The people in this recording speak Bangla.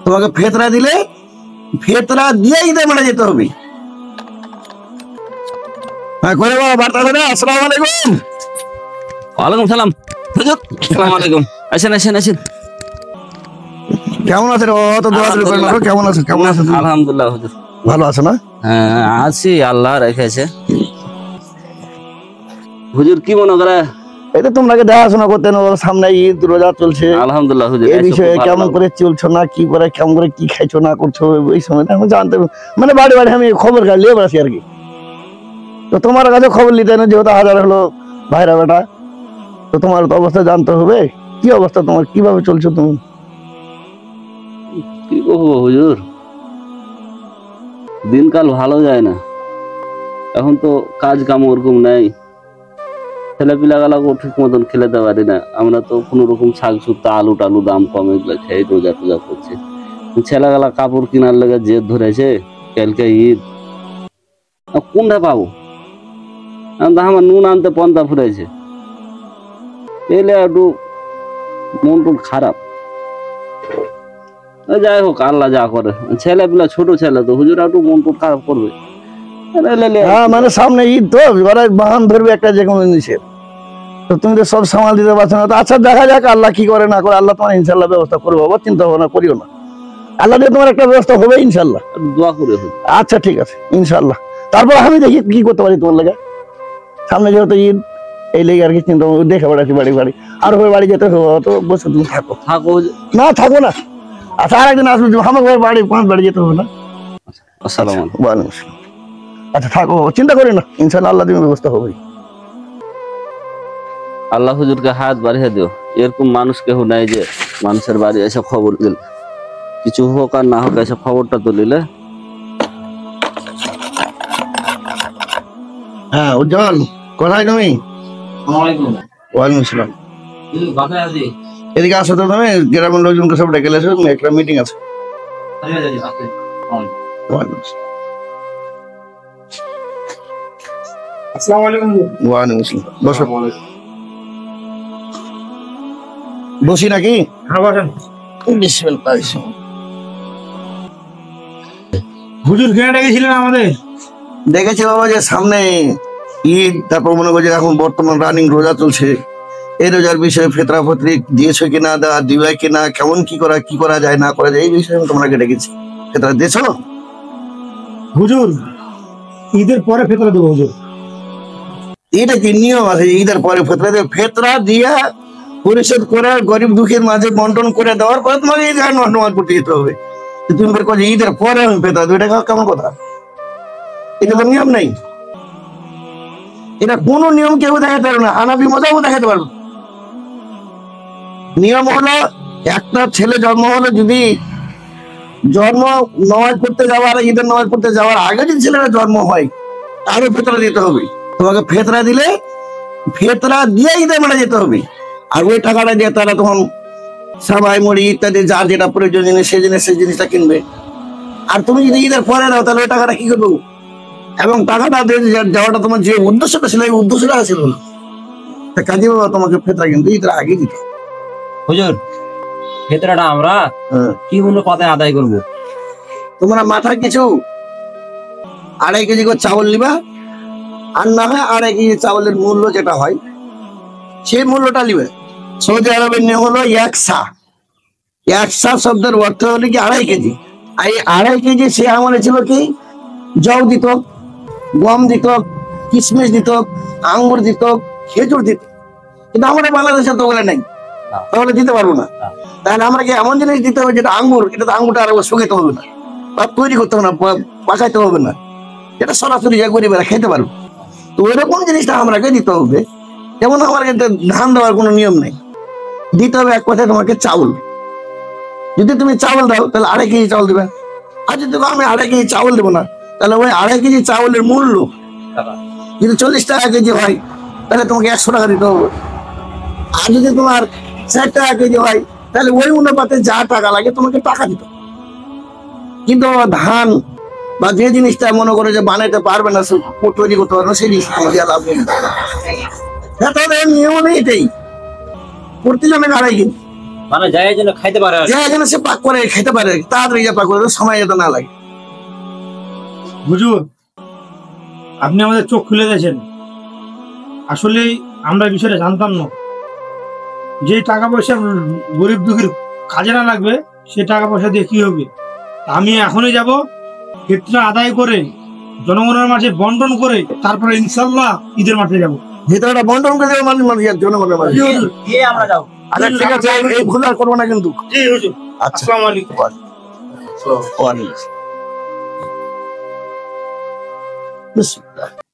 তোমাকে ফেতরা দিলে ফেতরা দিয়ে ঈদের মাঠে যেতে হবে। হ্যাঁ করে বাবা বার্তা করে। আসসালামু আলাইকুম। ওয়ালাইকুম সালাম হুজুর। আসসালামু আলাইকুম। আসেন আসেন আসেন। কেমন আছেন? অত দোয়াদুরি করেন না। কেমন আছেন? কেমন আছেন? আলহামদুলিল্লাহ হুজুর। ভালো আছে না? হ্যাঁ আছি, আল্লাহ রেখেছে। হুজুর কি মনে করে? এই তো তোমরা দেখাশোনা করতেন, ওর সামনে ঈদ রোজা চলছে। আলহামদুলিল্লাহ হুজুর। এই বিষয়ে কেমন করে চলছো না, কি করে কেমন করে কি খাইছো না করছো ওই সময় আমি জানতে, মানে বাড়ি বাড়ি আমি খবর নিয়ে বেড়াচ্ছি আর কি। তো তোমার কাছে খবর নিতে না, যেহেতু হাজার হলো ভাইরা বেটা, তো তোমার তো অবস্থা জানতে হবে। কি অবস্থা তোমার, কিভাবে চলছো তুমি? কি করবো হুজুর, দিনকাল ভালো যায় না। এখন তো কাজ কাম ওরকম নেই, ছেলে পিলাগুলাকে ঠিক মতন খেলাতে পারি না। আমরা তো কোন রকম শাক সুত্তা আলু টালু দাম কম এগুলো খেয়ে রোজা টোজা করছি। ছেলেগুলা কাপড় কেনার লেগে জেদ ধরেছে, কালকে ঈদ, কোনটা পাবো? আমার নুন আনতে পন্থা ফুরাইছে, এলে একটু মন টন খারাপ। যাই হোক, আল্লাহ যা করে। ছেলে পিলা ছোট ছেলে তো হুজুর, একটু মন টন খারাপ করবে। মানে সামনে ঈদ তো, বাহান ধরবে একটা যে কোনো জিনিসের, তো তুমি তো সব সামাল দিতে পারছো না। তো আচ্ছা দেখা যাক আল্লাহ কি করে না করে। আল্লাহ তোমার ইনশাল্লাহ ব্যবস্থা করবো, বাবা চিন্তা ভাবনা করিও না। আল্লাহ দিয়ে তোমার একটা ব্যবস্থা হবে ইনশাল্লাহ। দোয়া করে। আচ্ছা ঠিক আছে ইনশাল্লাহ। তারপর আমি দেখি কি করতে পারি তোমার লেগে। সামনে যেহেতু ঈদ, এই লেগে আর কি চিন্তা দেখে বেড়াচ্ছি বাড়ি বাড়ি। আর হবে বাড়ি যেতে হবে, তো বসে তুমি থাকো। না থাকো না। আচ্ছা আর একদিন আসবে, আমাকে বাড়ি 5 বাড়ি যেতে হবে না? আসসালামু আলাইকুম। ওয়ালাইকুম আসসালাম। আচ্ছা থাকো, চিন্তা করি না, ইনশাল্লাহ আল্লাহ দিয়ে ব্যবস্থা হবে। আল্লাহ হুজুরকে হাত বাড়িয়ে দিও। এরকম মানুষ কেউ নাই যে মানুষের বাড়ি এসে খবর দিল, কিছু হোক আর না হোক এসে খবরটা তো নিলে। হ্যাঁ উজ্জ্বল, কোথায় তুমি? ওয়ালাইকুম আসসালাম। এদিকে আসো তো, তুমি গ্রামের লোকজনকে সব ডেকে এসো, একটা মিটিং আছে। ওয়ালাইকুম আসসালাম। বসো। বসি নাকি? হুজুর কেন ডেকেছিলেন আমাদের? দেখেছি বাবা যে সামনে ঈদ, তারপর মনে করছে এখন বর্তমান রানিং রোজা চলছে। এই রোজার বিষয়ে ফেতরা ফতরিক দিয়েছো কিনা, দেওয়া দিবে কিনা, কেমন কি করা যায় না করা যায়, এই বিষয়ে আমি তোমাকে ডেকেছি। ফেতরা দিয়েছো? হুজুর ঈদের পরে ফেতরা দেবো হুজুর। এটা কি নিয়ম আছে ঈদের পরে ফেতরা দেবে? ফেতরা দিয়া পরিশোধ করে গরিব দুঃখীর মাঝে বন্টন করে দেওয়ার পরে তোমাকে ঈদ নামাজ পড়তে যেতে হবে। তুমি বের করছো ঈদের পরে আমি ফেতরা দেবো, এটা কেমন কথা? এটা তো নিয়ম নেই। এটা কোন নিয়ম কেউ দেখাতে পারবে না, হানাফি মজাও দেখাতে পারবে। নিয়ম হলো, একটা ছেলে জন্ম হলো, যদি জন্ম নামাজ পড়তে যাওয়ার, ঈদের নামাজ পড়তে যাওয়ার আগে যদি ছেলেটা জন্ম হয়, তারও ফেতরা দিতে হবে। তোমাকে ফেতরা দিলে ফেতরা দিয়ে ঈদের মাঠে যেতে হবে। আর ওই টাকাটা দিয়ে তারা তখন সবাই মুড়ি ইত্যাদি যার যেটা প্রয়োজন জিনিস সেই জিনিসটা কিনবে। আর তুমি যদি ঈদের পরে দাও, তাহলে ওই টাকাটা কি করবো? এবং টাকাটা যাওয়াটা তোমার যে উদ্দেশ্যটা ছিল, এই উদ্দেশ্যটা ছিল না। কাজী বাবা তোমাকে ফেতরা কিন্তু ঈদের আগে দিতে। হুজুর ফেতরাটা আমরা কি মূল্য কথায় আদায় করবো? তোমরা মাথায় কিছু 2.5 কেজি করে চাউল নিবা, আর না হয় 2.5 কেজি চাউলের মূল্য যেটা হয় সেই মূল্যটা নিবে। সৌদি আরবের নিয়ম হলো 1 সা। 1 সা শব্দের অর্থ হলো কি 2.5 কেজি। আর এই 2.5 কেজি সে আমলে ছিল কি, জল দিত, গম দিত, কিশমিশ দিত, আঙ্গুর দিত, খেজুর দিত। কিন্তু আমাদের বাংলাদেশে তো ওগুলো নেই, তাহলে দিতে পারবো না। তাহলে আমরা কি এমন জিনিস দিতে হবে যেটা আঙ্গুর, এটা তো আঙ্গুরটা আর শুকাইতে হবে না, বা তৈরি করতে হবে না, পাকাইতে হবে না, এটা সরাসরি গরিবেরা খেতে পারবে। তো ওইরকম জিনিসটা আমাকে দিতে হবে। যেমন আমার কিন্তু ধান দেওয়ার কোনো নিয়ম নেই, দিতে হবে এক কথায় তোমাকে চাউল। যদি তুমি চাউল দাও তাহলে 2.5 কেজি চাউল দিবে। আর যদি আমি 2.5 কেজি চাউল দেবো না, তাহলে ওই 2.5 কেজি চাউলের মূল্য যদি 40 টাকা কেজি হয়, তাহলে তোমাকে 100 টাকা দিতে হবে। আর যদি তোমার 60 টাকা কেজি হয়, তাহলে ওই অনুপাতে যা টাকা লাগে তোমাকে টাকা দিতে হবে। কিন্তু ধান বা যে জিনিসটা মনে করে যে বানাইতে পারবে না, তৈরি করতে পারবে না, সেই জিনিস আমাদের লাভ নেই। নিয়ম নেই এটাই, প্রতিজনের 2.5 কেজি। মানে যাই যেন খাইতে পারে আর কি। যে এখানে সে পাক করে খেতে পারে, তাড়াতাড়ি যা পাক করে, সময় যাতে না লাগে। হুজুর, আপনি আমাদের চোখ খুলে দিয়েছেন। আসলে আমরা বিষয়টা জানতাম না, যে টাকা পয়সা গরিব দুঃখীর কাজে না লাগবে সে টাকা পয়সা দিয়ে কি হবে। আমি এখনই যাব, ক্ষেত্রে আদায় করে জনগণের মাঝে বন্টন করে তারপরে ইনশাল্লাহ ঈদের মাঠে যাব। ভিতরে বন্টন করে দেবে মানুষ, জনগণের মাঝে। দিয়ে আমরা যাও। আচ্ছা ঠিক আছে, এই ভুল আর করবো না কিন্তু। জি হুজুর, আচ্ছা, আসসালামু আলাইকুম। ওয়ালাইকুম আসসালাম। বিসমিল্লাহ।